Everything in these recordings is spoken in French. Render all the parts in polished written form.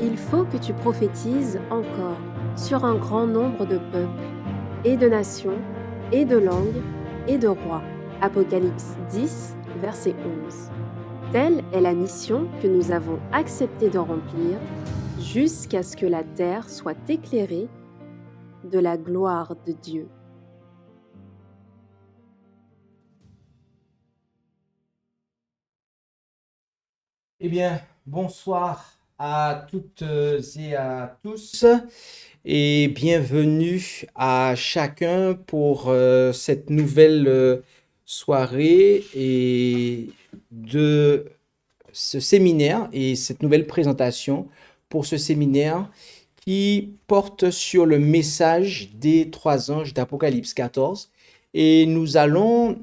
Il faut que tu prophétises encore sur un grand nombre de peuples, et de nations, et de langues, et de rois. Apocalypse 10, verset 11. Telle est la mission que nous avons accepté de remplir jusqu'à ce que la terre soit éclairée de la gloire de Dieu. Eh bien, bonsoir à toutes et à tous et bienvenue à chacun pour cette nouvelle soirée et de ce séminaire et cette nouvelle présentation pour ce séminaire qui porte sur le message des trois anges d'Apocalypse 14. Et nous allons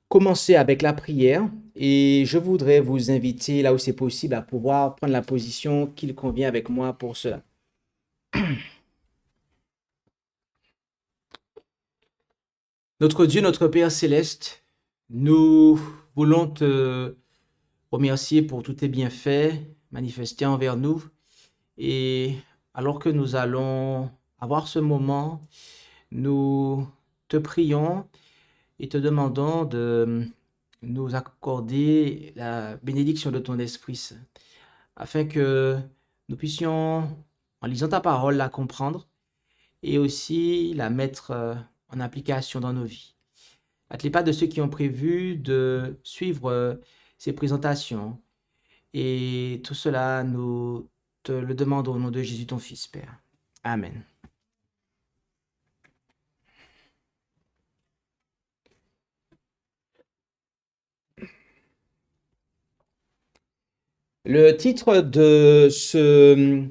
commencer avec la prière et je voudrais vous inviter, là où c'est possible, à pouvoir prendre la position qu'il convient avec moi pour cela. Notre Dieu, notre Père céleste, nous voulons te remercier pour tous tes bienfaits manifestés envers nous. Et alors que nous allons avoir ce moment, nous te prions et te demandons de nous accorder la bénédiction de ton Esprit Saint, afin que nous puissions, en lisant ta parole, la comprendre et aussi la mettre en application dans nos vies. Hâte-les pas de ceux qui ont prévu de suivre ces présentations. Et tout cela, nous te le demandons au nom de Jésus, ton Fils, Père. Amen. Le titre de ce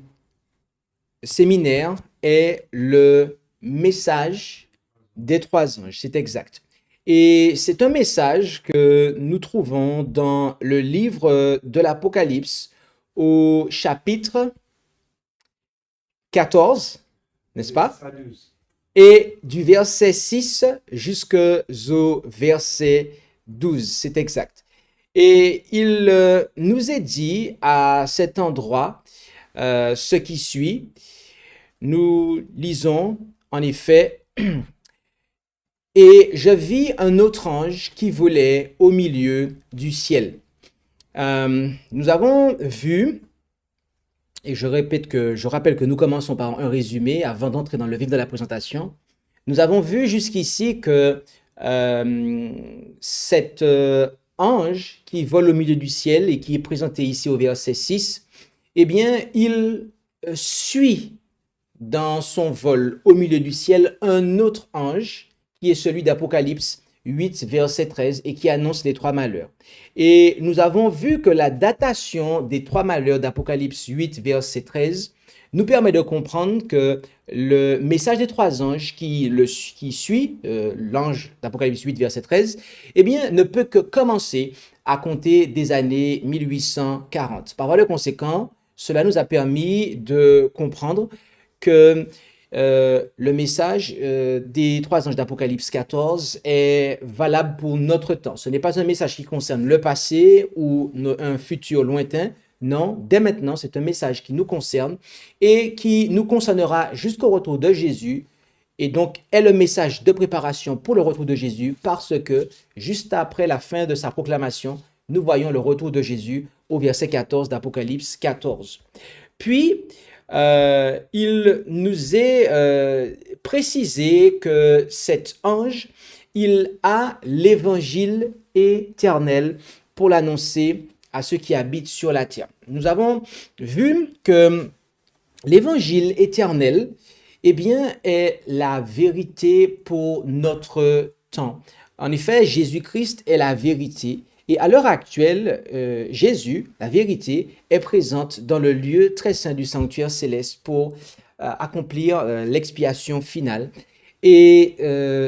séminaire est le message des trois anges, c'est exact. Et c'est un message que nous trouvons dans le livre de l'Apocalypse au chapitre 14, n'est-ce pas? Et du verset 6 jusqu'au verset 12, c'est exact. Et il nous est dit à cet endroit ce qui suit. Nous lisons en effet, et je vis un autre ange qui volait au milieu du ciel. Nous avons vu, et je rappelle que nous commençons par un résumé avant d'entrer dans le vif de la présentation. Nous avons vu jusqu'ici que cet ange qui vole au milieu du ciel et qui est présenté ici au verset 6, eh bien, il suit dans son vol au milieu du ciel un autre ange qui est celui d'Apocalypse 8, verset 13, et qui annonce les trois malheurs. Et nous avons vu que la datation des trois malheurs d'Apocalypse 8, verset 13, nous permet de comprendre que le message des trois anges qui suit l'ange d'Apocalypse 8, verset 13, eh bien, ne peut que commencer à compter des années 1840. Par voie de conséquent, cela nous a permis de comprendre que le message des trois anges d'Apocalypse 14 est valable pour notre temps. Ce n'est pas un message qui concerne le passé ou un futur lointain. Non, dès maintenant, c'est un message qui nous concerne et qui nous concernera jusqu'au retour de Jésus. Et donc, est le message de préparation pour le retour de Jésus parce que juste après la fin de sa proclamation, nous voyons le retour de Jésus au verset 14 d'Apocalypse 14. Puis, il nous est précisé que cet ange, il a l'évangile éternel pour l'annoncer à ceux qui habitent sur la terre. Nous avons vu que l'évangile éternel, eh bien, est la vérité pour notre temps. En effet, Jésus-Christ est la vérité. Et à l'heure actuelle, Jésus, la vérité, est présente dans le lieu très saint du sanctuaire céleste pour accomplir l'expiation finale. Et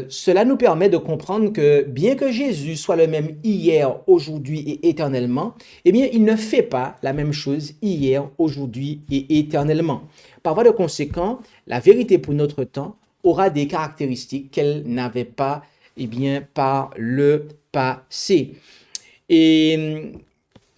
cela nous permet de comprendre que bien que Jésus soit le même hier, aujourd'hui et éternellement, eh bien, il ne fait pas la même chose hier, aujourd'hui et éternellement. Par voie de conséquent, la vérité pour notre temps aura des caractéristiques qu'elle n'avait pas, eh bien, par le passé. Et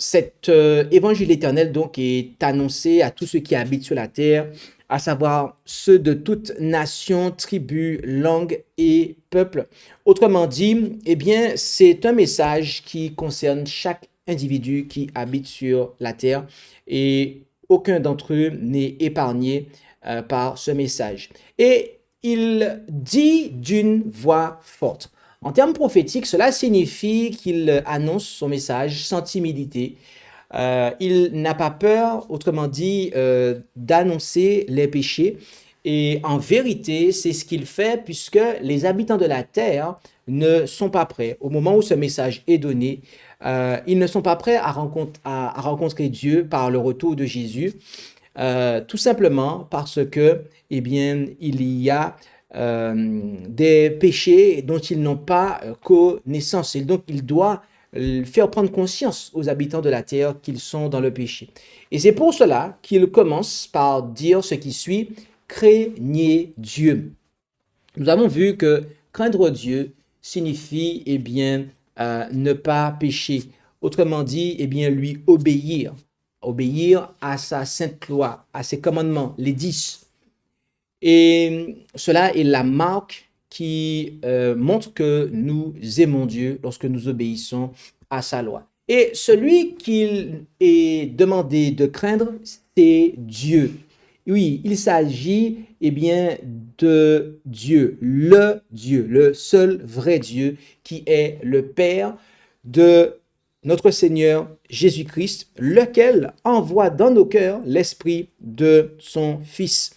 cet évangile éternel donc est annoncé à tous ceux qui habitent sur la terre, à savoir ceux de toute nation, tribu, langue et peuple. Autrement dit, eh bien, c'est un message qui concerne chaque individu qui habite sur la terre et aucun d'entre eux n'est épargné par ce message. Et il dit d'une voix forte. En termes prophétiques, cela signifie qu'il annonce son message sans timidité. Il n'a pas peur, autrement dit, d'annoncer les péchés. Et en vérité, c'est ce qu'il fait puisque les habitants de la terre ne sont pas prêts. Au moment où ce message est donné, ils ne sont pas prêts à rencontrer Dieu par le retour de Jésus, tout simplement parce que, eh bien, il y a des péchés dont ils n'ont pas connaissance. Et donc, il doit faire prendre conscience aux habitants de la terre qu'ils sont dans le péché. Et c'est pour cela qu'il commence par dire ce qui suit, craignez Dieu. Nous avons vu que craindre Dieu signifie, eh bien, ne pas pécher. Autrement dit, eh bien, lui obéir. Obéir à sa sainte loi, à ses commandements, les 10. Et cela est la marque qui montre que nous aimons Dieu lorsque nous obéissons à sa loi. Et celui qu'il est demandé de craindre, c'est Dieu. Oui, il s'agit eh bien de Dieu, le seul vrai Dieu qui est le Père de notre Seigneur Jésus-Christ, lequel envoie dans nos cœurs l'esprit de son Fils.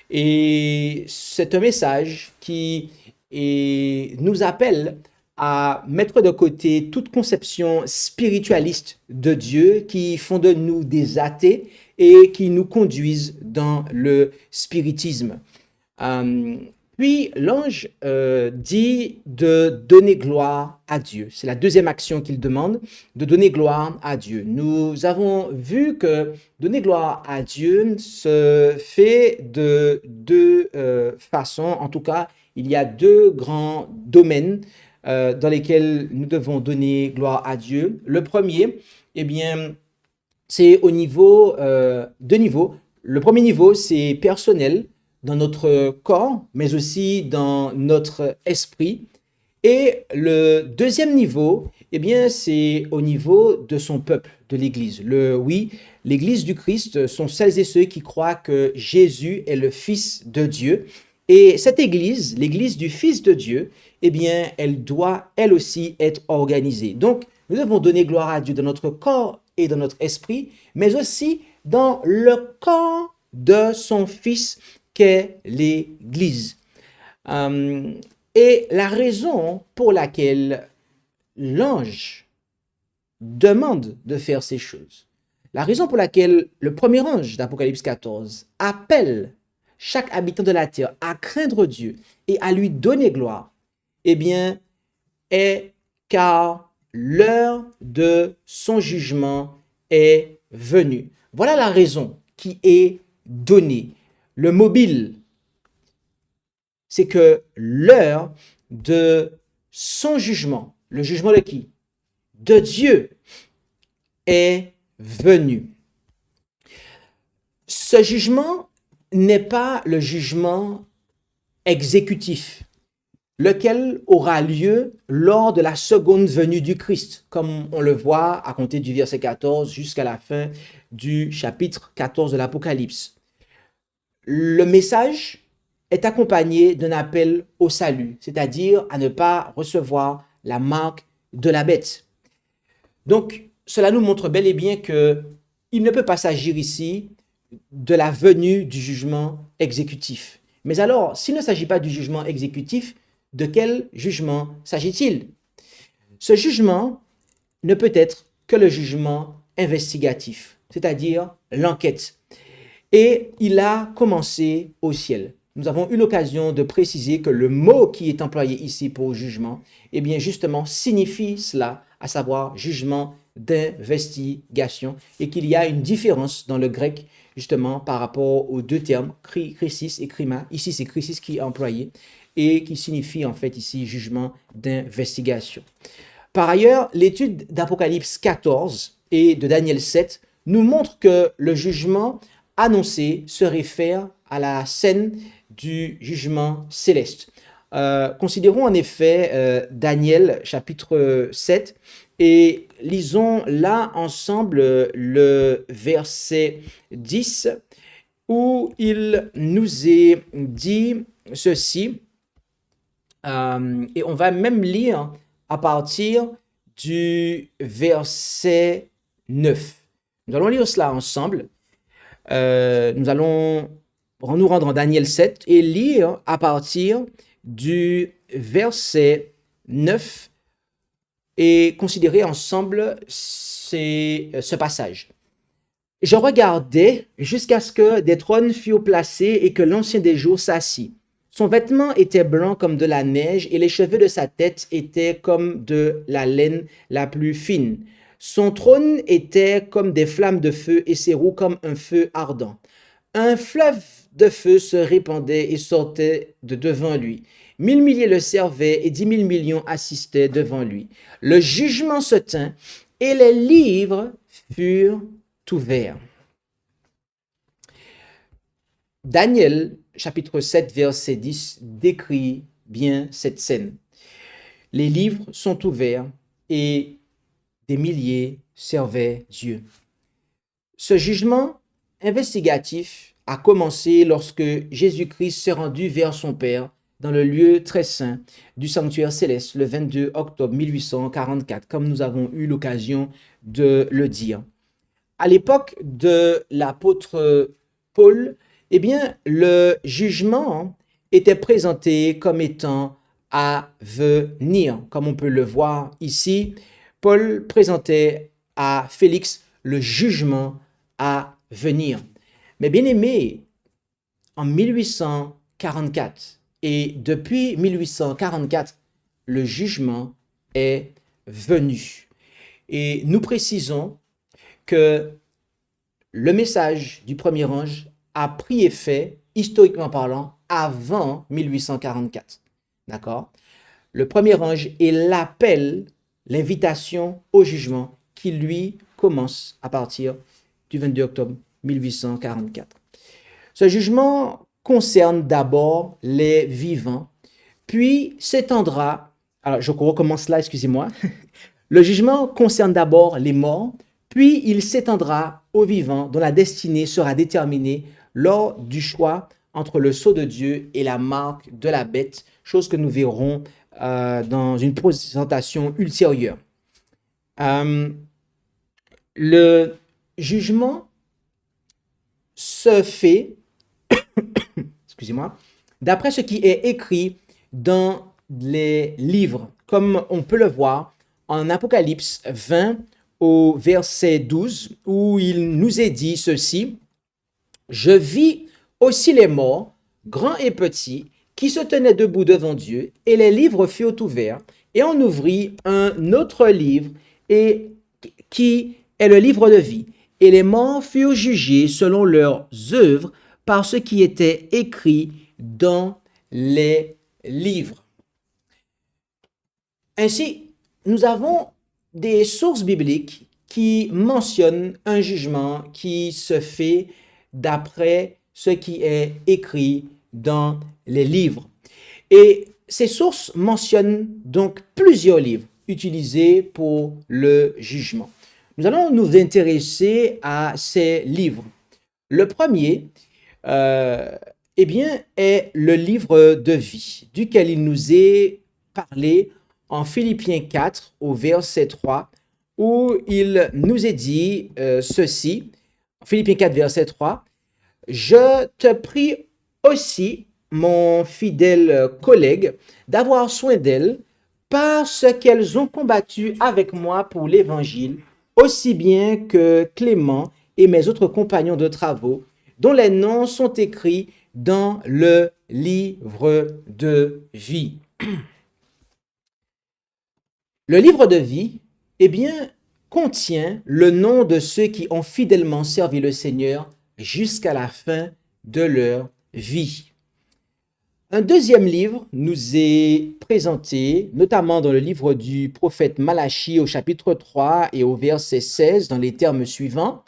Et c'est un message qui nous appelle à mettre de côté toute conception spiritualiste de Dieu qui font de nous des athées et qui nous conduisent dans le spiritisme. Puis l'ange dit de donner gloire à Dieu. C'est la deuxième action qu'il demande, de donner gloire à Dieu. Nous avons vu que donner gloire à Dieu se fait de deux façons. En tout cas, il y a deux grands domaines dans lesquels nous devons donner gloire à Dieu. Le premier, eh bien, c'est au niveau deux niveaux. Le premier niveau, c'est personnel, dans notre corps, mais aussi dans notre esprit. Et le deuxième niveau, eh bien, c'est au niveau de son peuple, de l'Église. Oui, l'Église du Christ sont celles et ceux qui croient que Jésus est le Fils de Dieu. Et cette Église, l'Église du Fils de Dieu, eh bien, elle doit, elle aussi, être organisée. Donc, nous devons donner gloire à Dieu dans notre corps et dans notre esprit, mais aussi dans le corps de son Fils qu'est l'Église. Et la raison pour laquelle l'ange demande de faire ces choses, la raison pour laquelle le premier ange d'Apocalypse 14 appelle chaque habitant de la terre à craindre Dieu et à lui donner gloire, eh bien, est car l'heure de son jugement est venue. Voilà la raison qui est donnée. Le mobile, c'est que l'heure de son jugement, le jugement de qui? De Dieu, est venue. Ce jugement n'est pas le jugement exécutif, lequel aura lieu lors de la seconde venue du Christ, comme on le voit à compter du verset 14 jusqu'à la fin du chapitre 14 de l'Apocalypse. Le message est accompagné d'un appel au salut, c'est-à-dire à ne pas recevoir la marque de la bête. Donc, cela nous montre bel et bien qu'il ne peut pas s'agir ici de la venue du jugement exécutif. Mais alors, s'il ne s'agit pas du jugement exécutif, de quel jugement s'agit-il? Ce jugement ne peut être que le jugement investigatif, c'est-à-dire l'enquête. Et il a commencé au ciel. Nous avons eu l'occasion de préciser que le mot qui est employé ici pour jugement, eh bien justement signifie cela, à savoir jugement d'investigation, et qu'il y a une différence dans le grec justement par rapport aux deux termes, krisis et krima. Ici c'est krisis qui est employé et qui signifie en fait ici jugement d'investigation. Par ailleurs, l'étude d'Apocalypse 14 et de Daniel 7 nous montrent que le jugement annoncé se réfère à la scène du jugement céleste. Considérons en effet Daniel chapitre 7 et lisons là ensemble le verset 10 où il nous est dit ceci, et on va même lire à partir du verset 9. Nous allons lire cela ensemble. Nous allons nous rendre en Daniel 7 et lire à partir du verset 9 et considérer ensemble ce passage. Je regardais jusqu'à ce que des trônes furent placés et que l'Ancien des jours s'assit. Son vêtement était blanc comme de la neige et les cheveux de sa tête étaient comme de la laine la plus fine. Son trône était comme des flammes de feu et ses roues comme un feu ardent. Un fleuve de feu se répandait et sortait de devant lui. 1000 milliers le servaient et 10 000 millions assistaient devant lui. Le jugement se tint et les livres furent ouverts. Daniel, chapitre 7, verset 10, décrit bien cette scène. Les livres sont ouverts et des milliers servaient Dieu. Ce jugement investigatif a commencé lorsque Jésus-Christ s'est rendu vers son Père dans le lieu très saint du sanctuaire céleste le 22 octobre 1844, comme nous avons eu l'occasion de le dire. À l'époque de l'apôtre Paul, eh bien, le jugement était présenté comme étant à venir. Comme on peut le voir ici, Paul présentait à Félix le jugement à venir. Mais bien aimé, en 1844 et depuis 1844, le jugement est venu. Et nous précisons que le message du premier ange a pris effet, historiquement parlant, avant 1844. D'accord? Le premier ange est l'appel, l'invitation au jugement qui, lui, commence à partir du 22 octobre 1844. Ce jugement concerne d'abord les vivants, puis s'étendra, alors je recommence là, excusez-moi, le jugement concerne d'abord les morts, puis il s'étendra aux vivants dont la destinée sera déterminée lors du choix entre le sceau de Dieu et la marque de la bête, chose que nous verrons dans une présentation ultérieure. Le jugement se fait, excusez-moi, d'après ce qui est écrit dans les livres, comme on peut le voir en Apocalypse 20 au verset 12, où il nous est dit ceci: « Je vis aussi les morts, grands et petits, qui se tenaient debout devant Dieu, et les livres furent ouverts, et on ouvrit un autre livre, et qui est le livre de vie. Et les morts furent jugés selon leurs œuvres par ce qui était écrit dans les livres. » Ainsi, nous avons des sources bibliques qui mentionnent un jugement qui se fait d'après ce qui est écrit dans les livres. Et ces sources mentionnent donc plusieurs livres utilisés pour le jugement. Nous allons nous intéresser à ces livres. Le premier, eh bien, est le livre de vie, duquel il nous est parlé en Philippiens 4 au verset 3, où il nous est dit ceci, Philippiens 4 verset 3, « Je te prie aussi, mon fidèle collègue, d'avoir soin d'elles, parce qu'elles ont combattu avec moi pour l'évangile, aussi bien que Clément et mes autres compagnons de travaux, dont les noms sont écrits dans le livre de vie. » Le livre de vie, eh bien, contient le nom de ceux qui ont fidèlement servi le Seigneur jusqu'à la fin de leur vie. Un deuxième livre nous est présenté, notamment dans le livre du prophète Malachie au chapitre 3 et au verset 16, dans les termes suivants.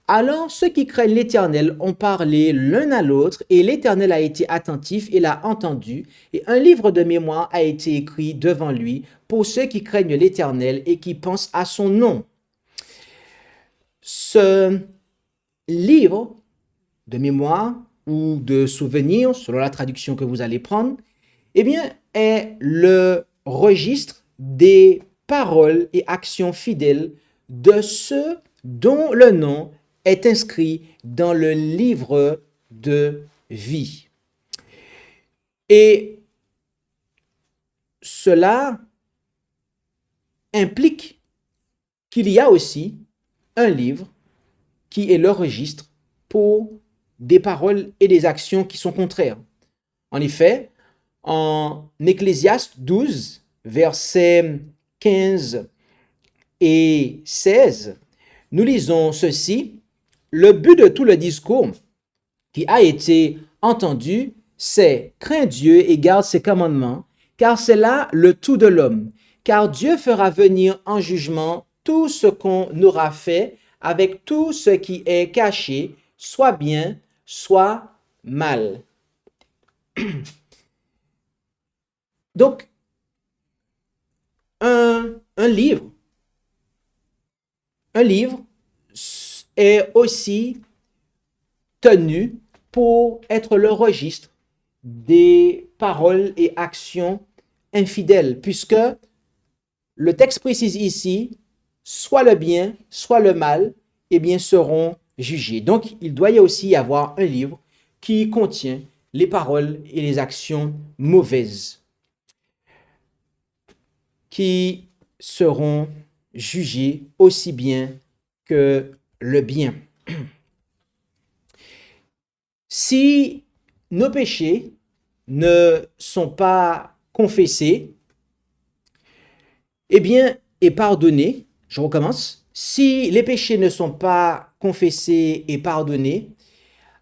Alors ceux qui craignent l'Éternel ont parlé l'un à l'autre, et l'Éternel a été attentif et l'a entendu, et un livre de mémoire a été écrit devant lui pour ceux qui craignent l'Éternel et qui pensent à son nom. Ce livre de mémoire ou de souvenirs, selon la traduction que vous allez prendre, eh bien, est le registre des paroles et actions fidèles de ceux dont le nom est inscrit dans le livre de vie. Et cela implique qu'il y a aussi un livre qui est le registre pour des paroles et des actions qui sont contraires. En effet, en Ecclésiaste 12, versets 15 et 16, nous lisons ceci. Le but de tout le discours qui a été entendu, c'est crains Dieu et garde ses commandements, car c'est là le tout de l'homme. Car Dieu fera venir en jugement tout ce qu'on aura fait avec tout ce qui est caché, soit bien, soit mal. Donc, un livre est aussi tenu pour être le registre des paroles et actions infidèles, puisque le texte précise ici, soit le bien, soit le mal, eh bien, seront jugés. Donc, il doit y aussi y avoir un livre qui contient les paroles et les actions mauvaises qui seront jugées aussi bien que le bien. Si nos péchés ne sont pas confessés, eh bien, et pardonnés, je recommence, si les péchés ne sont pas confessés et pardonnés,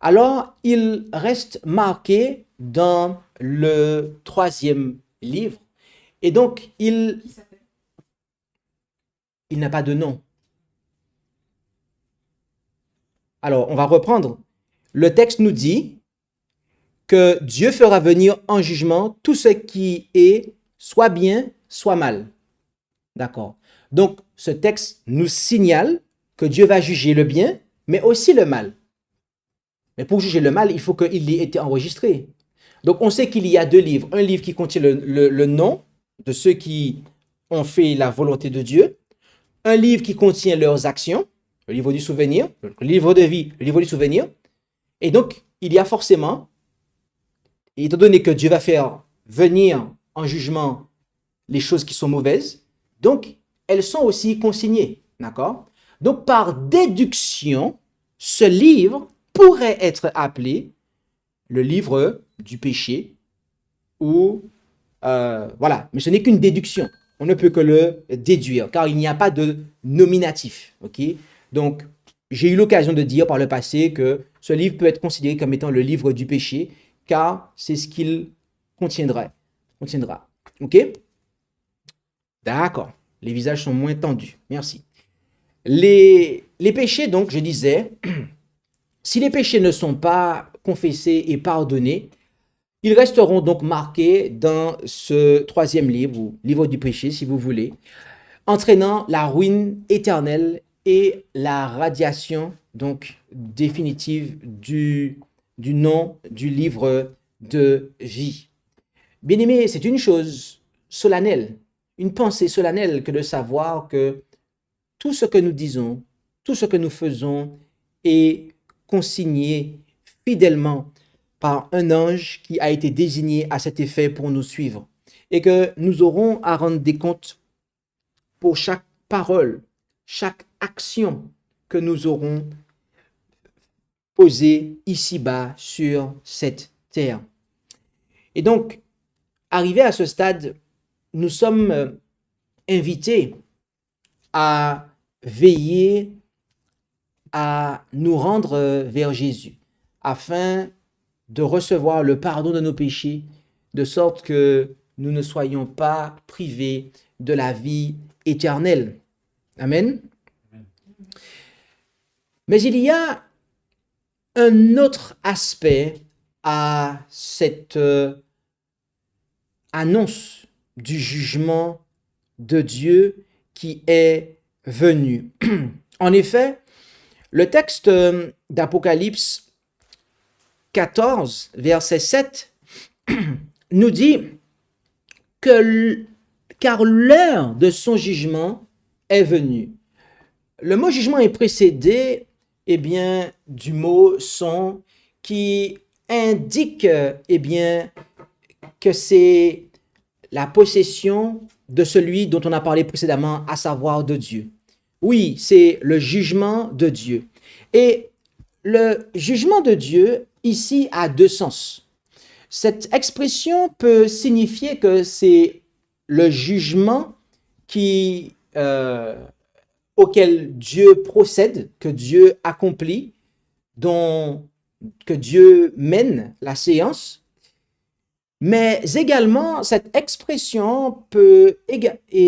alors ils restent marqués dans le troisième livre. Et donc, il n'a pas de nom. Alors, on va reprendre. Le texte nous dit que Dieu fera venir en jugement tout ce qui est soit bien, soit mal. D'accord. Donc, ce texte nous signale que Dieu va juger le bien, mais aussi le mal. Mais pour juger le mal, il faut qu'il ait été enregistré. Donc, on sait qu'il y a deux livres. Un livre qui contient le nom de ceux qui ont fait la volonté de Dieu. Un livre qui contient leurs actions, le livre du souvenir, le livre de vie, le livre du souvenir. Et donc, il y a forcément, étant donné que Dieu va faire venir en jugement les choses qui sont mauvaises, donc elles sont aussi consignées. D'accord? Donc, par déduction, ce livre pourrait être appelé le livre du péché ou voilà, mais ce n'est qu'une déduction. On ne peut que le déduire, car il n'y a pas de nominatif. Ok? Donc, j'ai eu l'occasion de dire par le passé que ce livre peut être considéré comme étant le livre du péché, car c'est ce qu'il contiendra. Ok? D'accord. Les visages sont moins tendus. Merci. Les péchés, donc, je disais, si les péchés ne sont pas confessés et pardonnés, ils resteront donc marqués dans ce troisième livre, ou livre du péché, si vous voulez, entraînant la ruine éternelle et la radiation donc définitive du nom du livre de vie. Bien-aimés, c'est une chose solennelle, une pensée solennelle que de savoir que tout ce que nous disons, tout ce que nous faisons est consigné fidèlement par un ange qui a été désigné à cet effet pour nous suivre. Et que nous aurons à rendre des comptes pour chaque parole, chaque action que nous aurons posée ici-bas sur cette terre. Et donc, arrivé à ce stade, nous sommes invités à veiller à nous rendre vers Jésus afin de recevoir le pardon de nos péchés de sorte que nous ne soyons pas privés de la vie éternelle. Amen. Mais il y a un autre aspect à cette annonce du jugement de Dieu qui est venu. En effet, le texte d'Apocalypse 14, verset 7, nous dit que car l'heure de son jugement est venue. Le mot jugement est précédé du mot son qui indique que c'est la possession de celui dont on a parlé précédemment, à savoir de Dieu. Oui, c'est le jugement de Dieu. Et le jugement de Dieu, ici, a deux sens. Cette expression peut signifier que c'est le jugement auquel Dieu procède, que Dieu accomplit, que Dieu mène la séance. Mais également, cette expression peut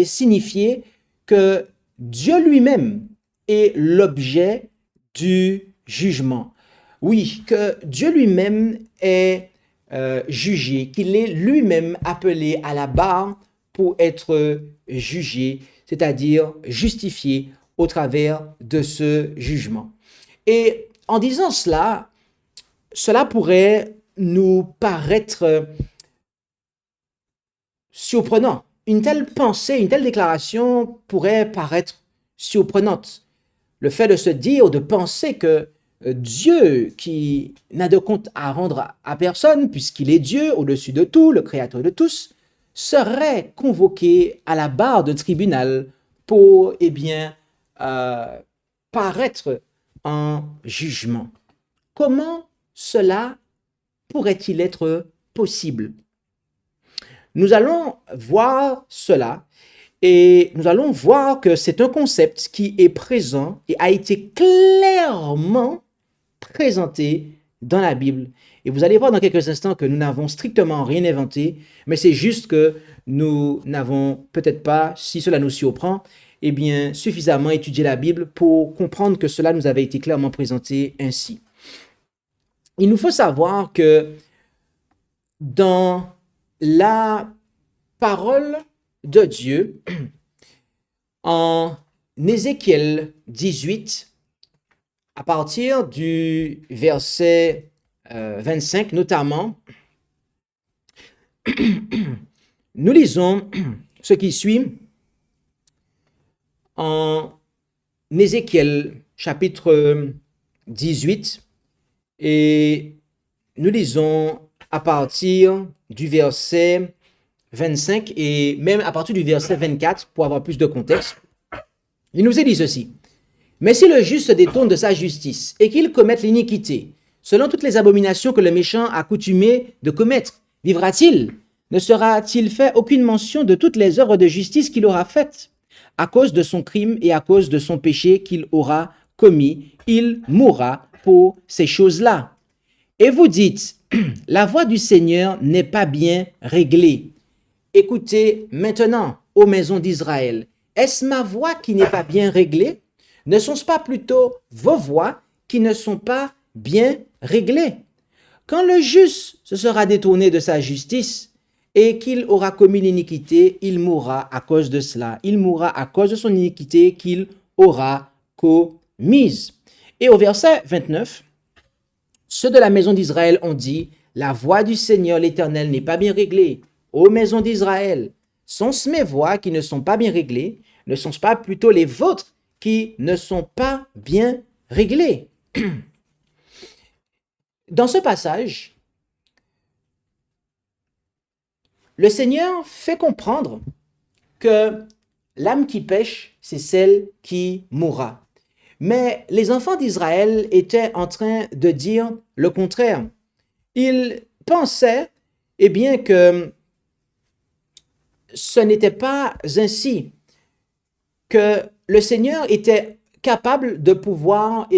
signifier que Dieu lui-même est l'objet du jugement. Oui, que Dieu lui-même est jugé, qu'il est lui-même appelé à la barre pour être jugé, c'est-à-dire justifié au travers de ce jugement. Et en disant cela, cela pourrait nous paraître surprenant. Une telle pensée, une telle déclaration pourrait paraître surprenante. Le fait de se dire, de penser que Dieu, qui n'a de compte à rendre à personne, puisqu'il est Dieu au-dessus de tout, le créateur de tous, serait convoqué à la barre de tribunal pour, paraître en jugement. Comment cela pourrait-il être possible? Nous allons voir cela et nous allons voir que c'est un concept qui est présent et a été clairement présenté dans la Bible. Et vous allez voir dans quelques instants que nous n'avons strictement rien inventé, mais c'est juste que nous n'avons peut-être pas, si cela nous surprend, suffisamment étudié la Bible pour comprendre que cela nous avait été clairement présenté ainsi. Il nous faut savoir que dans la parole de Dieu, en Ézéchiel 18, à partir du verset 25 notamment, nous lisons ce qui suit en Ézéchiel chapitre 18 et nous lisons à partir du verset 25 et même à partir du verset 24 pour avoir plus de contexte. Il nous est dit ceci. Mais si le juste se détourne de sa justice et qu'il commette l'iniquité, selon toutes les abominations que le méchant a coutumé de commettre, vivra-t-il? Ne sera-t-il fait aucune mention de toutes les œuvres de justice qu'il aura faites? À cause de son crime et à cause de son péché qu'il aura commis, il mourra pour ces choses-là. Et vous dites, la voix du Seigneur n'est pas bien réglée. Écoutez maintenant, ô maisons d'Israël, est-ce ma voix qui n'est pas bien réglée? Ne sont-ce pas plutôt vos voix qui ne sont pas bien réglées? Quand le juste se sera détourné de sa justice et qu'il aura commis l'iniquité, il mourra à cause de cela. Il mourra à cause de son iniquité qu'il aura commise. Et au verset 29, ceux de la maison d'Israël ont dit, la voix du Seigneur l'Éternel n'est pas bien réglée. Ô maison d'Israël, sont-ce mes voix qui ne sont pas bien réglées? Ne sont-ce pas plutôt les vôtres qui ne sont pas bien réglées? Dans ce passage, le Seigneur fait comprendre que l'âme qui pêche, c'est celle qui mourra. Mais les enfants d'Israël étaient en train de dire le contraire. Ils pensaient, que ce n'était pas ainsi, que le Seigneur était capable de pouvoir,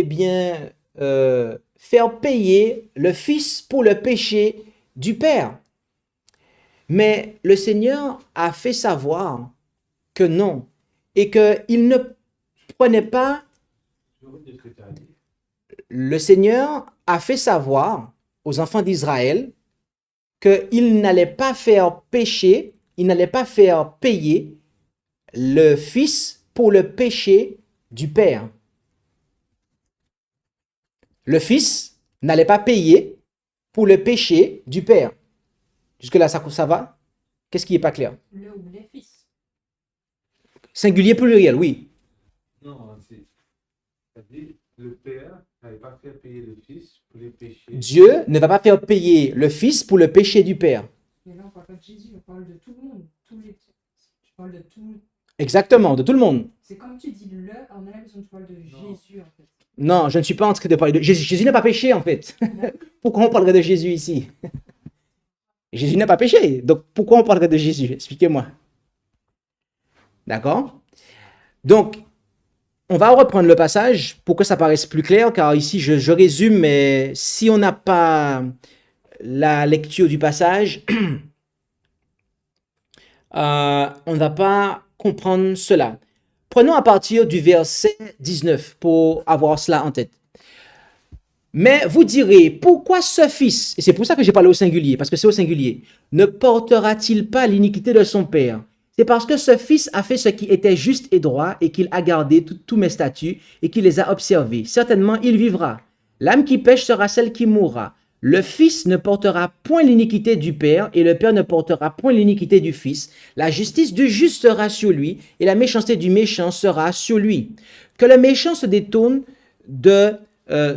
faire payer le Fils pour le péché du Père. Mais le Seigneur a fait savoir que non, et qu'il ne prenait pas, le Seigneur a fait savoir aux enfants d'Israël qu'il n'allait pas faire pécher, il n'allait pas faire payer le Fils pour le péché du Père. Le Fils n'allait pas payer pour le péché du Père. Jusque-là, ça va? Qu'est-ce qui n'est pas clair? Le ou les fils. Singulier pluriel, oui. Non, c'est-à-dire le Père n'avait pas fait payer le Fils pour les péchés. Dieu ne va pas faire payer le Fils pour le péché du Père. Mais là, on parle pas de Jésus, on parle de tout le monde. Tu parles de tout. Exactement, de tout le monde. C'est comme tu dis le, on a l'impression que tu parles de Jésus, en fait. Non, je ne suis pas en train de parler de Jésus. Jésus n'a pas péché, en fait. Pourquoi on parlerait de Jésus ici? Jésus n'a pas péché. Donc, pourquoi on parlerait de Jésus? Expliquez-moi. D'accord? Donc, on va reprendre le passage pour que ça paraisse plus clair, car ici, je résume, mais si on n'a pas la lecture du passage, on ne va pas comprendre cela. Prenons à partir du verset 19 pour avoir cela en tête. Mais vous direz, pourquoi ce fils, et c'est pour ça que j'ai parlé au singulier, parce que c'est au singulier, ne portera-t-il pas l'iniquité de son père? C'est parce que ce fils a fait ce qui était juste et droit et qu'il a gardé tous mes statuts et qu'il les a observés. Certainement, il vivra. L'âme qui pêche sera celle qui mourra. Le fils ne portera point l'iniquité du père et le père ne portera point l'iniquité du fils. La justice du juste sera sur lui et la méchanceté du méchant sera sur lui. Que le méchant se détourne de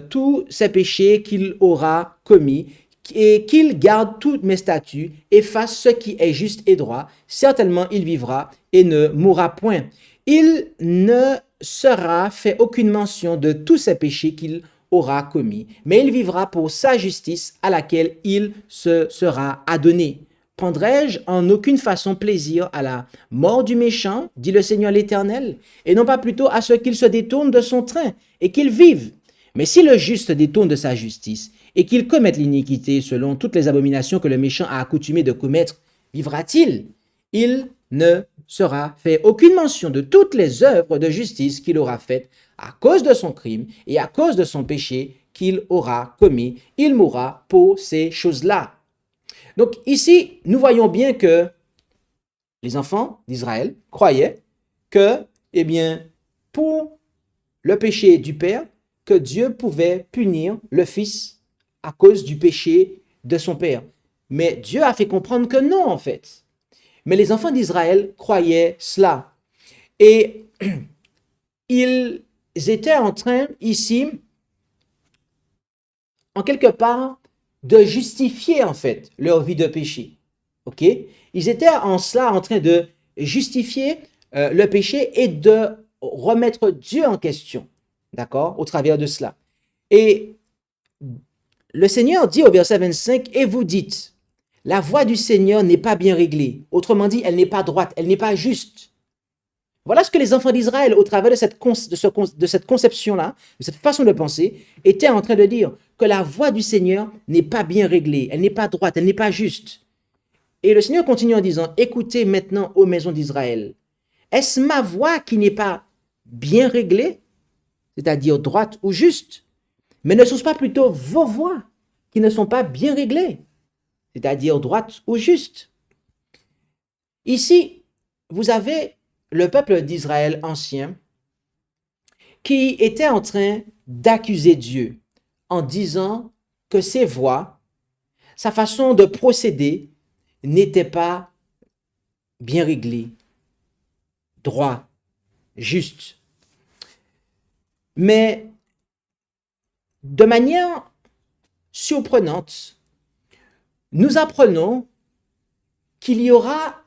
tous ses péchés qu'il aura commis et qu'il garde tous mes statuts et fasse ce qui est juste et droit. Certainement, il vivra et ne mourra point. Il ne sera fait aucune mention de tous ses péchés qu'il aura commis, mais il vivra pour sa justice à laquelle il se sera adonné. Prendrai-je en aucune façon plaisir à la mort du méchant, dit le Seigneur l'Éternel, et non pas plutôt à ce qu'il se détourne de son train et qu'il vive. Mais si le juste se détourne de sa justice et qu'il commette l'iniquité selon toutes les abominations que le méchant a accoutumé de commettre, vivra-t-il? Il ne sera fait aucune mention de toutes les œuvres de justice qu'il aura faites à cause de son crime et à cause de son péché qu'il aura commis. Il mourra pour ces choses-là. Donc ici, nous voyons bien que les enfants d'Israël croyaient que, eh bien, pour le péché du père, que Dieu pouvait punir le fils à cause du péché de son père. Mais Dieu a fait comprendre que non, en fait. Mais les enfants d'Israël croyaient cela. Et ils étaient en train, ici, en quelque part, de justifier, en fait, leur vie de péché. OK? Ils étaient en cela en train de justifier le péché et de remettre Dieu en question. D'accord? Au travers de cela. Et le Seigneur dit au verset 25, « Et vous dites, la voie du Seigneur n'est pas bien réglée. » Autrement dit, elle n'est pas droite, elle n'est pas juste. Voilà ce que les enfants d'Israël, au travers de cette conception-là, de cette façon de penser, étaient en train de dire que la voie du Seigneur n'est pas bien réglée, elle n'est pas droite, elle n'est pas juste. Et le Seigneur continue en disant, « Écoutez maintenant, ô maisons d'Israël, est-ce ma voie qui n'est pas bien réglée, c'est-à-dire droite ou juste? Mais ne sont-ce pas plutôt vos voies qui ne sont pas bien réglées, c'est-à-dire droite ou juste? » Ici, vous avez le peuple d'Israël ancien qui était en train d'accuser Dieu en disant que ses voies, sa façon de procéder n'était pas bien réglée, droit, juste. Mais de manière surprenante, nous apprenons qu'il y aura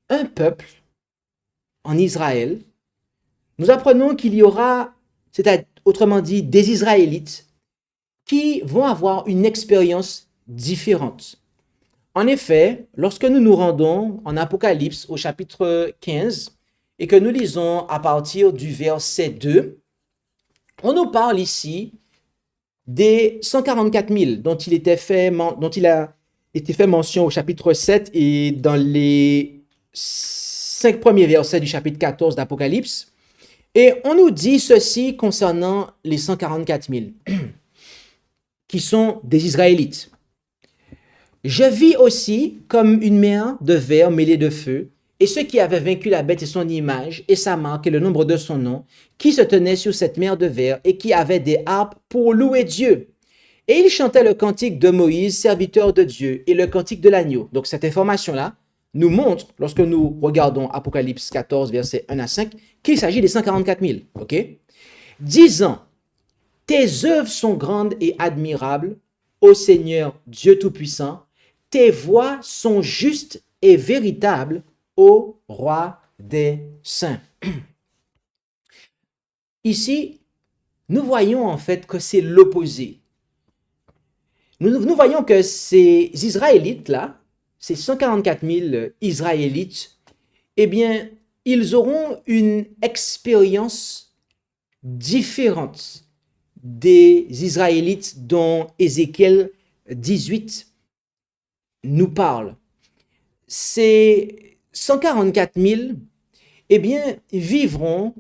un peuple en Israël. Nous apprenons qu'il y aura, c'est-à-dire autrement dit, des Israélites qui vont avoir une expérience différente. En effet, lorsque nous nous rendons en Apocalypse au chapitre 15 et que nous lisons à partir du verset 2, on nous parle ici des 144 000 dont il été fait mention au chapitre 7 et dans les 5 premiers versets du chapitre 14 d'Apocalypse. Et on nous dit ceci concernant les 144 000, qui sont des Israélites. Je vis aussi comme une mer de verre mêlée de feu, et ceux qui avaient vaincu la bête et son image, et sa marque et le nombre de son nom, qui se tenaient sur cette mer de verre, et qui avaient des harpes pour louer Dieu. Et ils chantaient le cantique de Moïse, serviteur de Dieu, et le cantique de l'agneau. Donc cette information-là nous montre, lorsque nous regardons Apocalypse 14, versets 1 à 5, qu'il s'agit des 144 000. Ok? Disant, tes œuvres sont grandes et admirables, ô Seigneur Dieu Tout-Puissant, tes voies sont justes et véritables, ô Roi des saints. Ici, nous voyons en fait que c'est l'opposé. Nous voyons que ces Israélites-là, ces 144 000 Israélites, eh bien, ils auront une expérience différente des Israélites dont Ézéchiel 18 nous parle. Ces 144 000, eh bien, vivront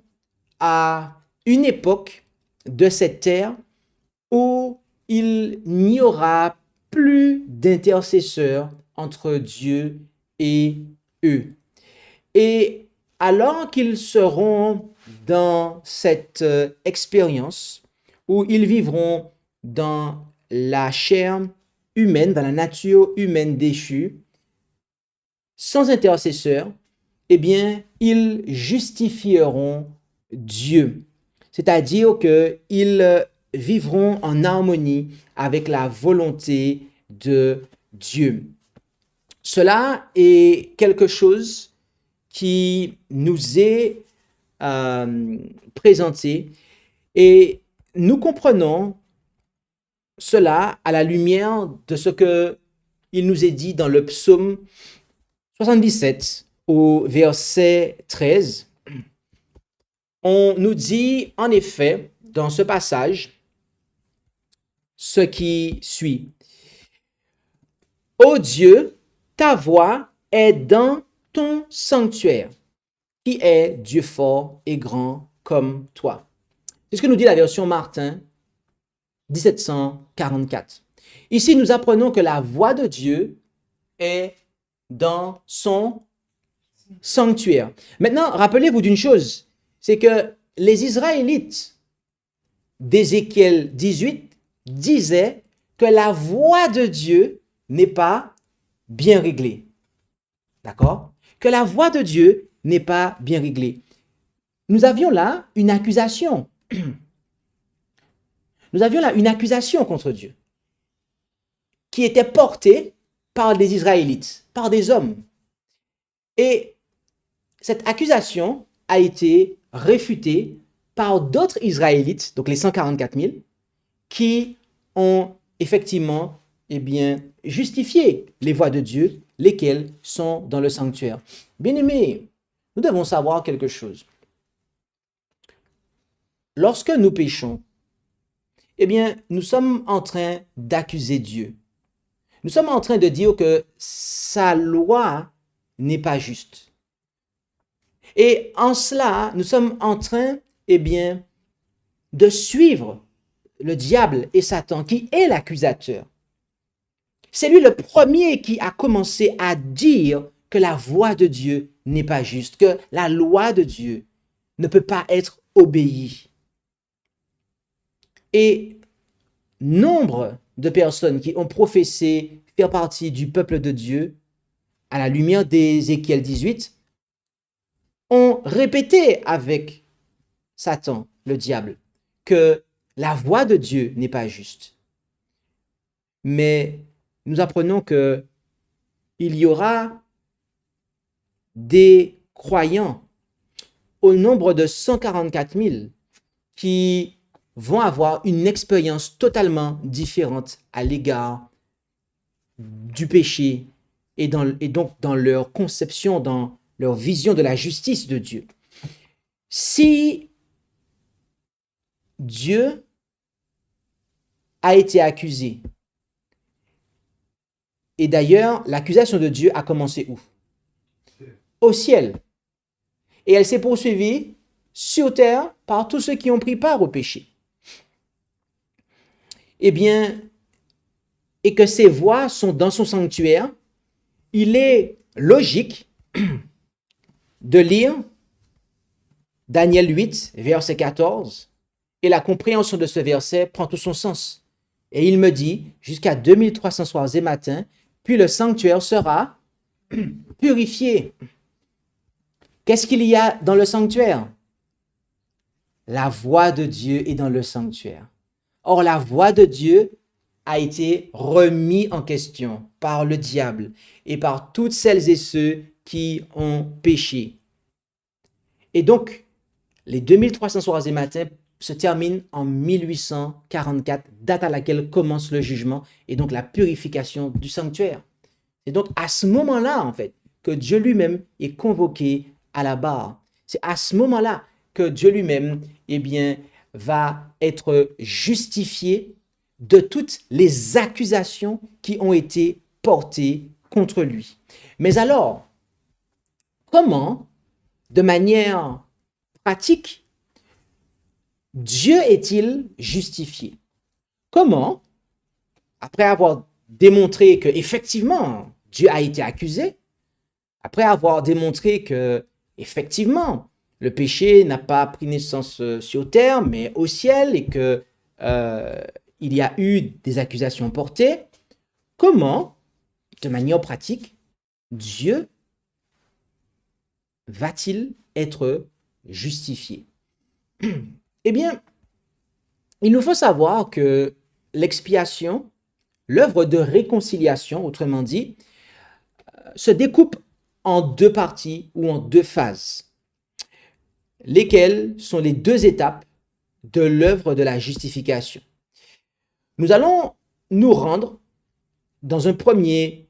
à une époque de cette terre où il n'y aura plus d'intercesseurs entre Dieu et eux. Et alors qu'ils seront dans cette expérience où ils vivront dans la chair humaine, dans la nature humaine déchue, sans intercesseur, eh bien, ils justifieront Dieu. C'est-à-dire qu'ils vivront en harmonie avec la volonté de Dieu. Cela est quelque chose qui nous est présenté et nous comprenons cela à la lumière de ce que il nous est dit dans le psaume 77 au verset 13. On nous dit en effet dans ce passage ce qui suit. Ô Dieu, ta voix est dans ton sanctuaire, qui est Dieu fort et grand comme toi. C'est ce que nous dit la version Martin 1744. Ici, nous apprenons que la voix de Dieu est dans son sanctuaire. Maintenant, rappelez-vous d'une chose, c'est que les Israélites d'Ézéchiel 18 disaient que la voix de Dieu n'est pas bien réglée. D'accord? Que la voix de Dieu n'est pas bien réglée. Nous avions là une accusation. Nous avions là une accusation contre Dieu qui était portée par des Israélites, par des hommes. Et cette accusation a été réfutée par d'autres Israélites, donc les 144 000, qui ont effectivement justifié les voies de Dieu, lesquelles sont dans le sanctuaire. Bien-aimés, nous devons savoir quelque chose. Lorsque nous péchons, nous sommes en train d'accuser Dieu. Nous sommes en train de dire que sa loi n'est pas juste. Et en cela, nous sommes en train, de suivre le diable et Satan, qui est l'accusateur. C'est lui le premier qui a commencé à dire que la voix de Dieu n'est pas juste, que la loi de Dieu ne peut pas être obéie. Et nombre de personnes qui ont professé faire partie du peuple de Dieu, à la lumière d'Ézéchiel 18, ont répété avec Satan, le diable, que la voix de Dieu n'est pas juste. Mais nous apprenons que il y aura des croyants au nombre de 144 000 qui vont avoir une expérience totalement différente à l'égard du péché et donc dans leur conception, dans leur vision de la justice de Dieu. Si Dieu a été accusé Et d'ailleurs, l'accusation de Dieu a commencé où? Au ciel. Et elle s'est poursuivie sur terre par tous ceux qui ont pris part au péché. Eh bien, et que ces voix sont dans son sanctuaire, il est logique de lire Daniel 8, verset 14, et la compréhension de ce verset prend tout son sens. Et il me dit, jusqu'à 2300 soirs et matins, puis le sanctuaire sera purifié. Qu'est-ce qu'il y a dans le sanctuaire? La voix de Dieu est dans le sanctuaire. Or, la voix de Dieu a été remise en question par le diable et par toutes celles et ceux qui ont péché. Et donc, les 2300 soirs et matins se terminent en 1844, date à laquelle commence le jugement et donc la purification du sanctuaire. C'est donc à ce moment-là, en fait, que Dieu lui-même est convoqué à la barre. C'est à ce moment-là que Dieu lui-même, eh bien, va être justifié de toutes les accusations qui ont été portées contre lui. Mais alors, comment, de manière pratique, Dieu est-il justifié? Comment, après avoir démontré que effectivement Dieu a été accusé, après avoir démontré que effectivement le péché n'a pas pris naissance sur terre, mais au ciel, et que il y a eu des accusations portées, comment, de manière pratique, Dieu va-t-il être justifié? Eh bien, il nous faut savoir que l'expiation, l'œuvre de réconciliation, autrement dit, se découpe en deux parties ou en deux phases, lesquelles sont les deux étapes de l'œuvre de la justification. Nous allons nous rendre dans un premier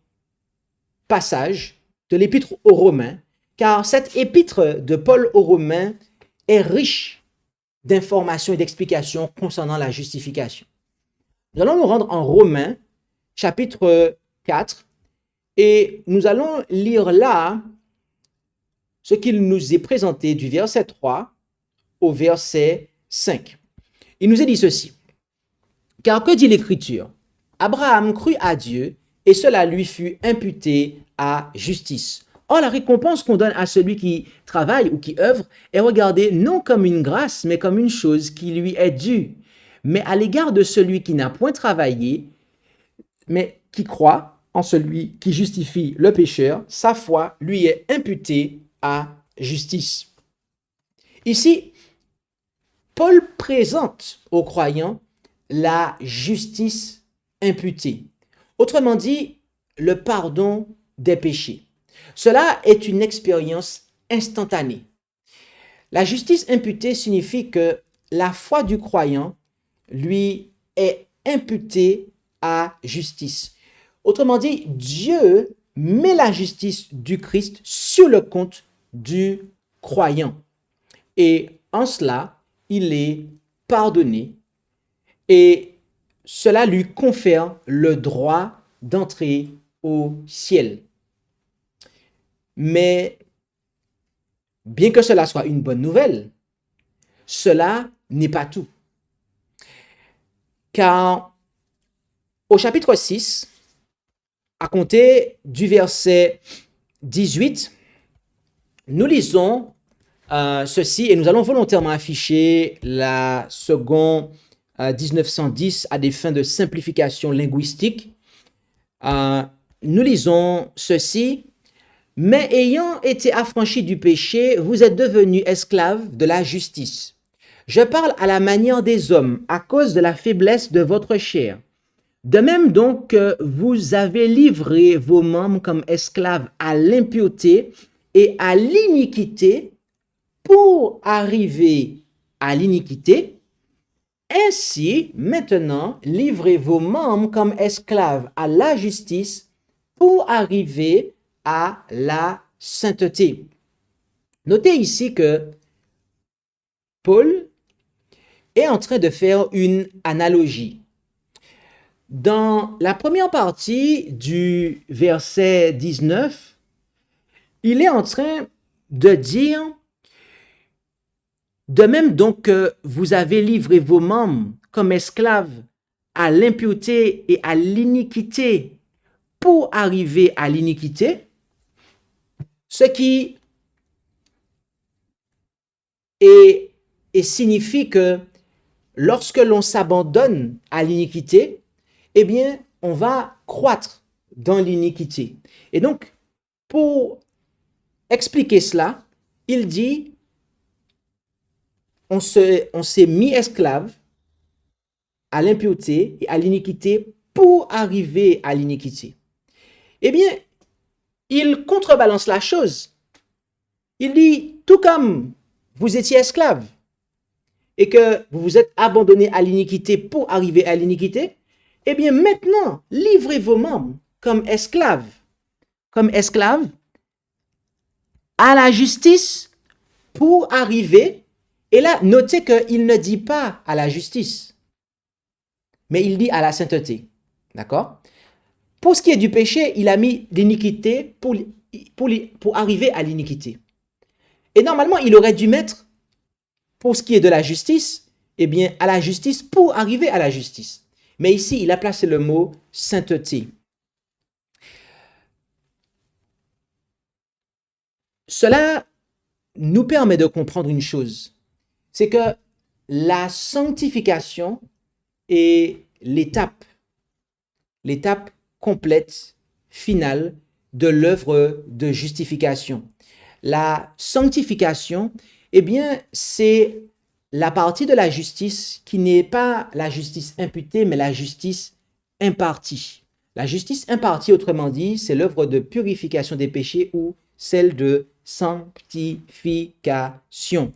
passage de l'épître aux Romains, car cette épître de Paul aux Romains est riche d'informations et d'explications concernant la justification. Nous allons nous rendre en Romains, chapitre 4, et nous allons lire là ce qu'il nous est présenté du verset 3 au verset 5. Il nous est dit ceci. Car que dit l'Écriture? Abraham crut à Dieu et cela lui fut imputé à justice. Or, la récompense qu'on donne à celui qui travaille ou qui œuvre est regardée non comme une grâce, mais comme une chose qui lui est due. Mais à l'égard de celui qui n'a point travaillé, mais qui croit en celui qui justifie le pécheur, sa foi lui est imputée à justice. Ici, Paul présente aux croyants la justice imputée. Autrement dit, le pardon des péchés. Cela est une expérience instantanée. La justice imputée signifie que la foi du croyant lui est imputée à justice. Autrement dit, Dieu met la justice du Christ sur le compte du croyant. Et en cela, il est pardonné et cela lui confère le droit d'entrer au ciel. Mais bien que cela soit une bonne nouvelle, cela n'est pas tout. Car au chapitre 6, à compter du verset 18, nous lisons ceci et nous allons volontairement afficher la seconde 1910 à des fins de simplification linguistique. Nous lisons ceci. Mais ayant été affranchis du péché, vous êtes devenus esclaves de la justice. Je parle à la manière des hommes à cause de la faiblesse de votre chair. De même donc que vous avez livré vos membres comme esclaves à l'impureté et à l'iniquité pour arriver à l'iniquité, ainsi maintenant livrez vos membres comme esclaves à la justice pour arriver à la sainteté. Notez ici que Paul est en train de faire une analogie. dans la première partie du verset 19, il est en train de dire, de même donc que vous avez livré vos membres comme esclaves à l'impureté et à l'iniquité pour arriver à l'iniquité, ce qui et signifie que lorsque l'on s'abandonne à l'iniquité, eh bien, on va croître dans l'iniquité. Et donc, pour expliquer cela, il dit, on s'est mis esclave à l'impureté et à l'iniquité pour arriver à l'iniquité. Eh bien, il contrebalance la chose. Il dit, tout comme vous étiez esclave et que vous vous êtes abandonné à l'iniquité pour arriver à l'iniquité, eh bien maintenant, livrez vos membres comme esclaves à la justice pour arriver. Et là, notez qu'il ne dit pas à la justice, mais il dit à la sainteté. D'accord? Pour ce qui est du péché, il a mis l'iniquité pour arriver à l'iniquité. Et normalement, il aurait dû mettre, pour ce qui est de la justice, eh bien, à la justice pour arriver à la justice. Mais ici, il a placé le mot sainteté. Cela nous permet de comprendre une chose, c'est que la sanctification est l'étape complète, finale de l'œuvre de justification. La sanctification, eh bien, c'est la partie de la justice qui n'est pas la justice imputée, mais la justice impartie. La justice impartie, autrement dit, c'est l'œuvre de purification des péchés ou celle de sanctification.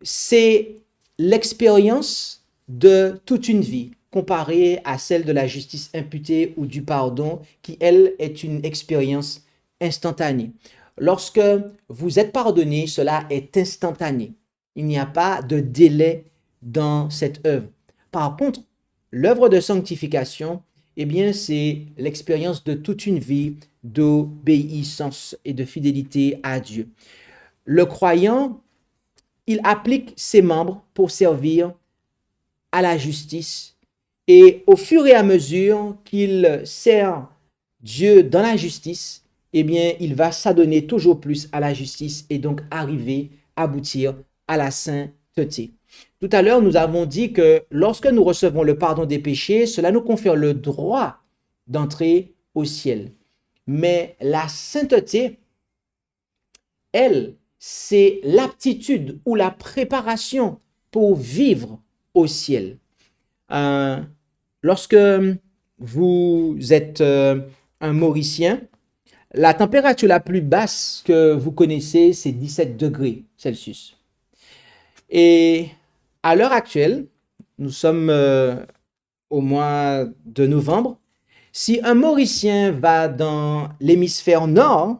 C'est l'expérience de toute une vie comparée à celle de la justice imputée ou du pardon qui, elle, est une expérience instantanée. Lorsque vous êtes pardonné, cela est instantané. Il n'y a pas de délai dans cette œuvre. Par contre, l'œuvre de sanctification, eh bien, c'est l'expérience de toute une vie d'obéissance et de fidélité à Dieu. Le croyant, il applique ses membres pour servir à la justice et au fur et à mesure qu'il sert Dieu dans la justice, eh bien, il va s'adonner toujours plus à la justice et donc arriver, aboutir à la sainteté. Tout à l'heure, nous avons dit que lorsque nous recevons le pardon des péchés, cela nous confère le droit d'entrer au ciel. Mais la sainteté, elle, c'est l'aptitude ou la préparation pour vivre au ciel. Lorsque vous êtes un Mauricien, la température la plus basse que vous connaissez, c'est 17 degrés Celsius. Et à l'heure actuelle, nous sommes au mois de novembre. Si un Mauricien va dans l'hémisphère nord,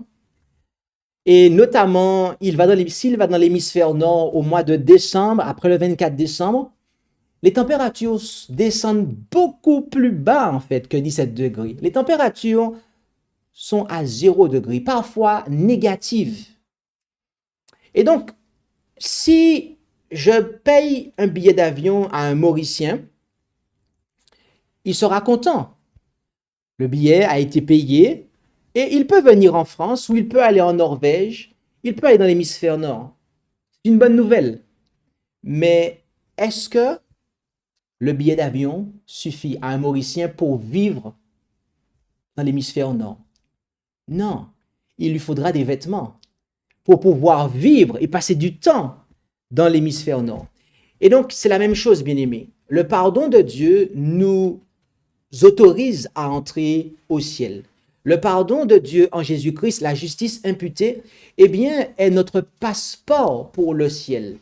et notamment, s'il va dans l'hémisphère nord au mois de décembre, après le 24 décembre, les températures descendent beaucoup plus bas en fait que 17 degrés. Les températures sont à 0 degré, parfois négatives. Et donc, si je paye un billet d'avion à un Mauricien, il sera content. Le billet a été payé et il peut venir en France ou il peut aller en Norvège, il peut aller dans l'hémisphère nord. C'est une bonne nouvelle. Mais est-ce que le billet d'avion suffit à un Mauricien pour vivre dans l'hémisphère nord? Non, il lui faudra des vêtements pour pouvoir vivre et passer du temps dans l'hémisphère nord. Et donc, c'est la même chose, bien-aimés. Le pardon de Dieu nous autorise à entrer au ciel. Le pardon de Dieu en Jésus-Christ, la justice imputée, eh bien, est notre passeport pour le ciel.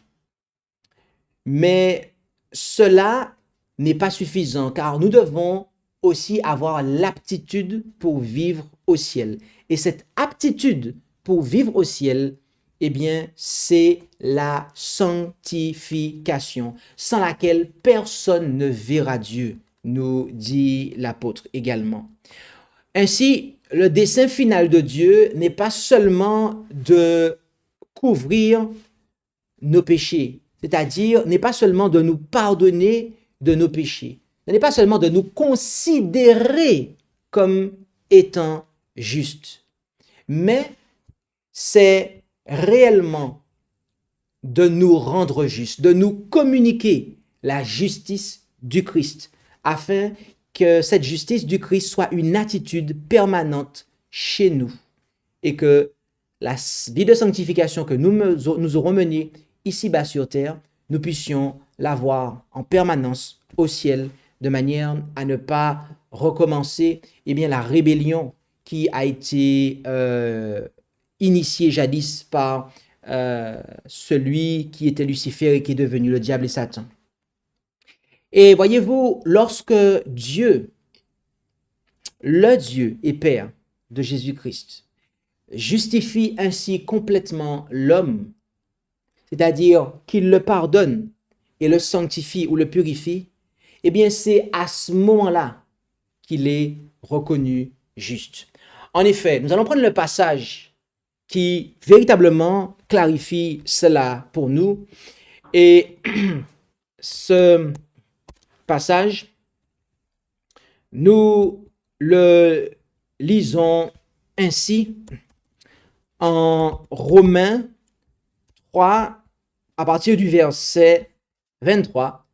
Mais cela n'est pas suffisant, car nous devons aussi avoir l'aptitude pour vivre au ciel. Et cette aptitude pour vivre au ciel, eh bien, c'est la sanctification, sans laquelle personne ne verra Dieu. nous dit l'apôtre également. Ainsi, le dessein final de Dieu n'est pas seulement de couvrir nos péchés, c'est-à-dire n'est pas seulement de nous pardonner de nos péchés, ce n'est pas seulement de nous considérer comme étant justes, mais c'est réellement de nous rendre justes, de nous communiquer la justice du Christ, afin que cette justice du Christ soit une attitude permanente chez nous et que la vie de sanctification que nous aurons menée ici-bas sur terre, nous puissions l'avoir en permanence au ciel, de manière à ne pas recommencer la rébellion qui a été initiée jadis par celui qui était Lucifer et qui est devenu le diable et Satan. Et voyez-vous, lorsque Dieu, le Dieu et Père de Jésus-Christ, justifie ainsi complètement l'homme, c'est-à-dire qu'il le pardonne et le sanctifie ou le purifie, eh bien c'est à ce moment-là qu'il est reconnu juste. En effet, nous allons prendre le passage qui véritablement clarifie cela pour nous. Et ce passage, nous le lisons ainsi en Romains 3, à partir du verset 23,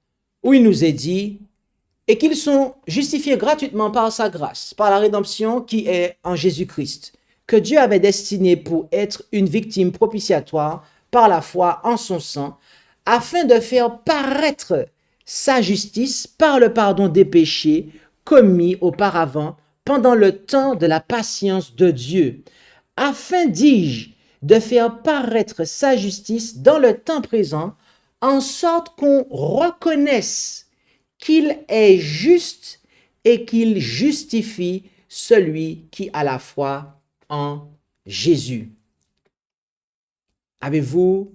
où il nous est dit « Et qu'ils sont justifiés gratuitement par sa grâce, par la rédemption qui est en Jésus-Christ, que Dieu avait destiné pour être une victime propitiatoire par la foi en son sang, afin de faire paraître sa justice par le pardon des péchés commis auparavant pendant le temps de la patience de Dieu, afin, dis-je, de faire paraître sa justice dans le temps présent, en sorte qu'on reconnaisse qu'il est juste et qu'il justifie celui qui a la foi en Jésus. » Avez-vous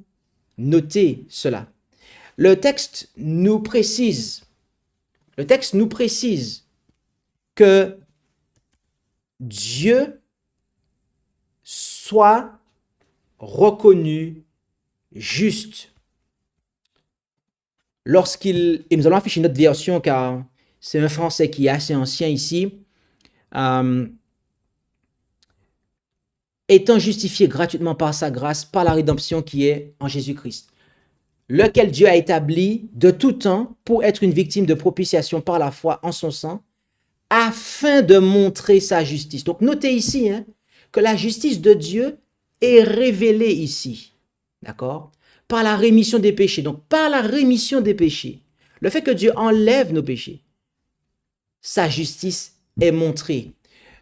noté cela? Le texte nous précise que Dieu soit reconnu juste lorsqu'il, et nous allons afficher notre version car c'est un français qui est assez ancien ici, étant justifié gratuitement par sa grâce, par la rédemption qui est en Jésus-Christ, lequel Dieu a établi de tout temps pour être une victime de propitiation par la foi en son sang, afin de montrer sa justice. Donc notez ici que la justice de Dieu est révélée ici, d'accord, par la rémission des péchés. Donc par la rémission des péchés, le fait que Dieu enlève nos péchés, sa justice est montrée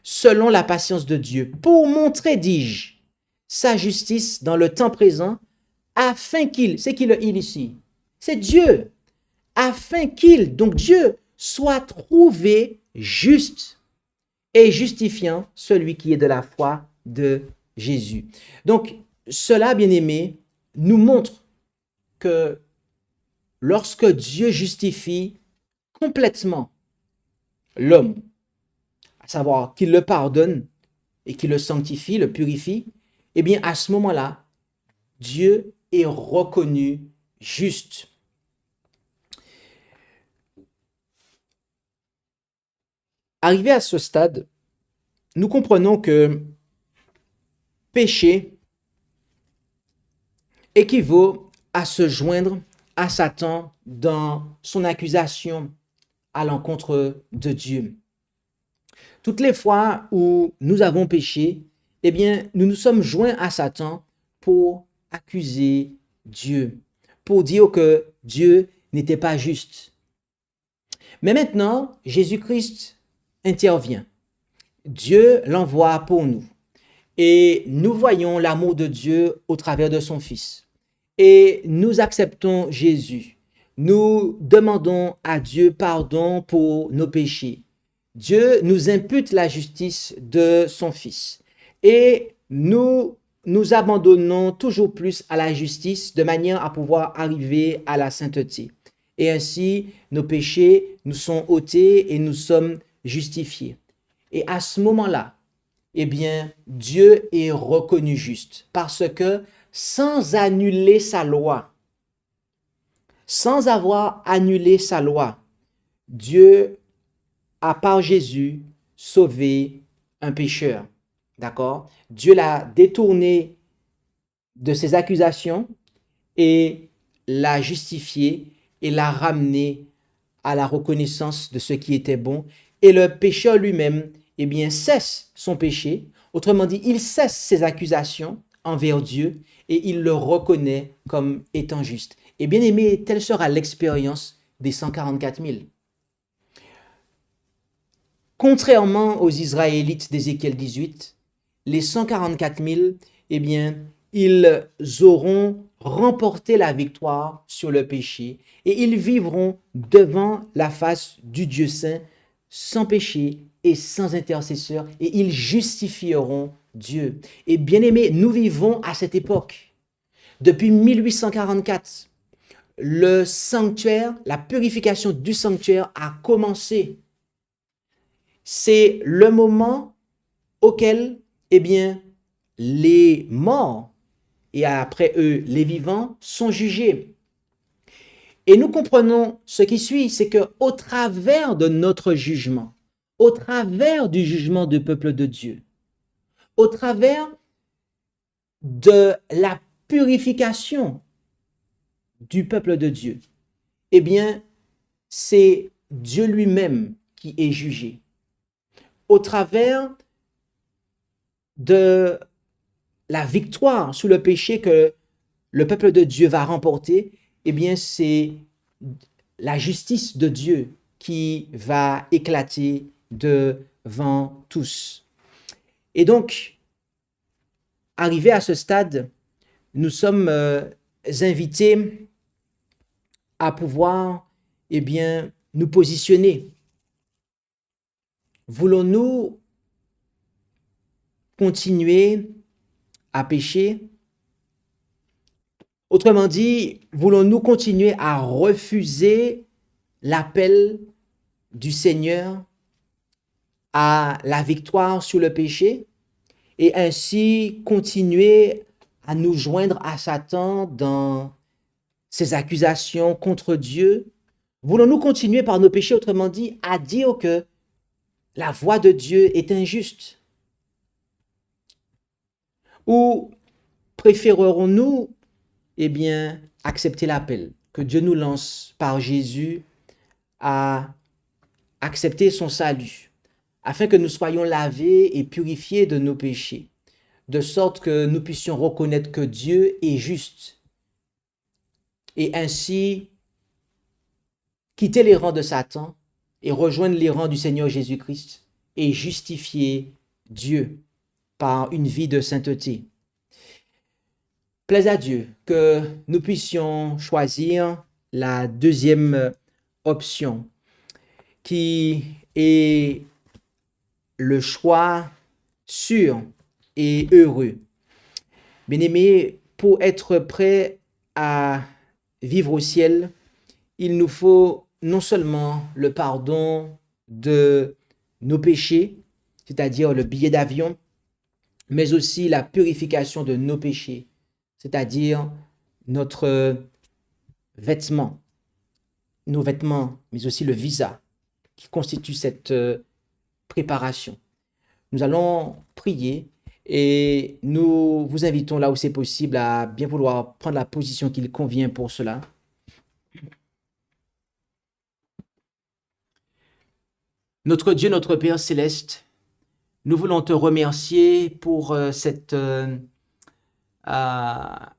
selon la patience de Dieu, pour montrer, dis-je, sa justice dans le temps présent, afin qu'il, c'est qui le il ici? C'est Dieu, afin qu'il, donc Dieu, soit trouvé juste et justifiant celui qui est de la foi de Jésus. Donc, cela, bien-aimés, nous montre que lorsque Dieu justifie complètement l'homme, à savoir qu'il le pardonne et qu'il le sanctifie, le purifie, eh bien, à ce moment-là, Dieu est reconnu juste. Arrivé à ce stade, nous comprenons que péché équivaut à se joindre à Satan dans son accusation à l'encontre de Dieu. Toutes les fois où nous avons péché, eh bien, nous nous sommes joints à Satan pour accuser Dieu, pour dire que Dieu n'était pas juste. Mais maintenant, Jésus-Christ intervient. Dieu l'envoie pour nous. Et nous voyons l'amour de Dieu au travers de son Fils. Et nous acceptons Jésus. Nous demandons à Dieu pardon pour nos péchés. Dieu nous impute la justice de son Fils. Et nous nous abandonnons toujours plus à la justice de manière à pouvoir arriver à la sainteté. Et ainsi, nos péchés nous sont ôtés et nous sommes justifiés. Et à ce moment-là, eh bien, Dieu est reconnu juste parce que sans annuler sa loi, sans avoir annulé sa loi, Dieu a par Jésus sauvé un pécheur. D'accord? Dieu l'a détourné de ses accusations et l'a justifié et l'a ramené à la reconnaissance de ce qui était bon. Et le pécheur lui-même, eh bien, cesse son péché. Autrement dit, il cesse ses accusations envers Dieu et il le reconnaît comme étant juste. Et bien aimé, telle sera l'expérience des 144 000. Contrairement aux Israélites d'Ézéchiel 18, les 144 000, eh bien, ils auront remporté la victoire sur le péché et ils vivront devant la face du Dieu saint sans péché et sans intercesseur et ils justifieront Dieu. Et bien aimé, nous vivons à cette époque. Depuis 1844, le sanctuaire, la purification du sanctuaire a commencé. C'est le moment auquel, eh bien, les morts et après eux, les vivants sont jugés. Et nous comprenons ce qui suit, c'est que au travers de notre jugement, au travers du jugement du peuple de Dieu, au travers de la purification du peuple de Dieu, eh bien, c'est Dieu lui-même qui est jugé. Au travers de la victoire sur le péché que le peuple de Dieu va remporter, eh bien, c'est la justice de Dieu qui va éclater devant tous. Et donc, arrivé à ce stade, nous sommes invités à pouvoir, eh bien, nous positionner. Voulons-nous continuer à pécher? Autrement dit, voulons-nous continuer à refuser l'appel du Seigneur à la victoire sur le péché et ainsi continuer à nous joindre à Satan dans ses accusations contre Dieu? Voulons-nous continuer par nos péchés, autrement dit, à dire que la voix de Dieu est injuste? Ou préférerons-nous, eh bien, accepter l'appel que Dieu nous lance par Jésus à accepter son salut, afin que nous soyons lavés et purifiés de nos péchés, de sorte que nous puissions reconnaître que Dieu est juste et ainsi quitter les rangs de Satan et rejoindre les rangs du Seigneur Jésus-Christ et justifier Dieu par une vie de sainteté. Plaise à Dieu que nous puissions choisir la deuxième option qui est le choix sûr et heureux. Bien-aimés, pour être prêt à vivre au ciel, il nous faut non seulement le pardon de nos péchés, c'est-à-dire le billet d'avion, mais aussi la purification de nos péchés, c'est-à-dire notre vêtement, nos vêtements, mais aussi le visa qui constitue cette préparation. Nous allons prier et nous vous invitons là où c'est possible à bien vouloir prendre la position qu'il convient pour cela. Notre Dieu, notre Père céleste, nous voulons te remercier pour cette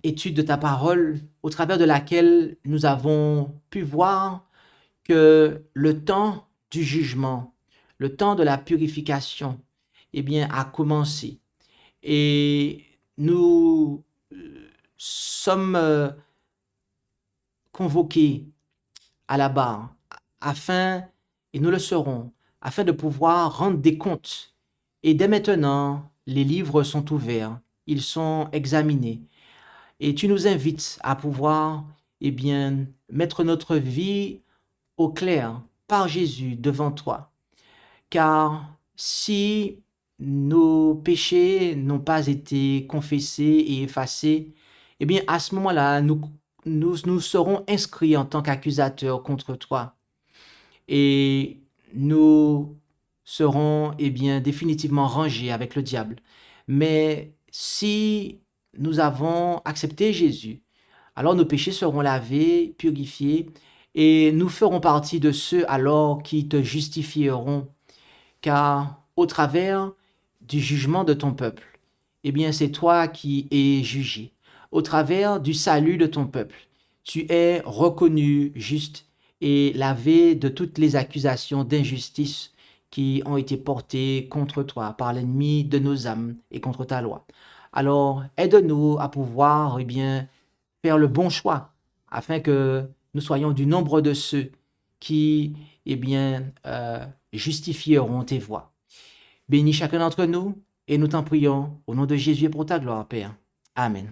étude de ta parole au travers de laquelle nous avons pu voir que le temps du jugement, le temps de la purification, eh bien, a commencé. Et nous sommes convoqués à la barre afin, et nous le serons, afin de pouvoir rendre des comptes. Et dès maintenant, les livres sont ouverts, ils sont examinés. Et tu nous invites à pouvoir, eh bien, mettre notre vie au clair par Jésus devant toi. Car si nos péchés n'ont pas été confessés et effacés, eh bien, à ce moment-là, nous serons inscrits en tant qu'accusateurs contre toi. Et nous serons, eh bien, définitivement rangés avec le diable. Mais si nous avons accepté Jésus, alors nos péchés seront lavés, purifiés, et nous ferons partie de ceux alors qui te justifieront, car au travers du jugement de ton peuple, eh bien c'est toi qui es jugé. Au travers du salut de ton peuple, tu es reconnu juste et lavé de toutes les accusations d'injustice qui ont été portées contre toi par l'ennemi de nos âmes et contre ta loi. Alors, aide-nous à pouvoir, eh bien, faire le bon choix afin que nous soyons du nombre de ceux qui, eh bien, justifieront tes voies. Bénis chacun d'entre nous et nous t'en prions au nom de Jésus et pour ta gloire, Père. Amen.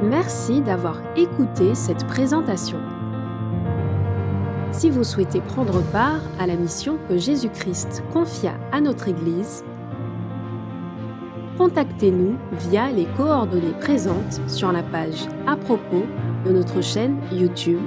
Merci d'avoir écouté cette présentation. Si vous souhaitez prendre part à la mission que Jésus-Christ confia à notre Église, contactez-nous via les coordonnées présentes sur la page à propos de notre chaîne YouTube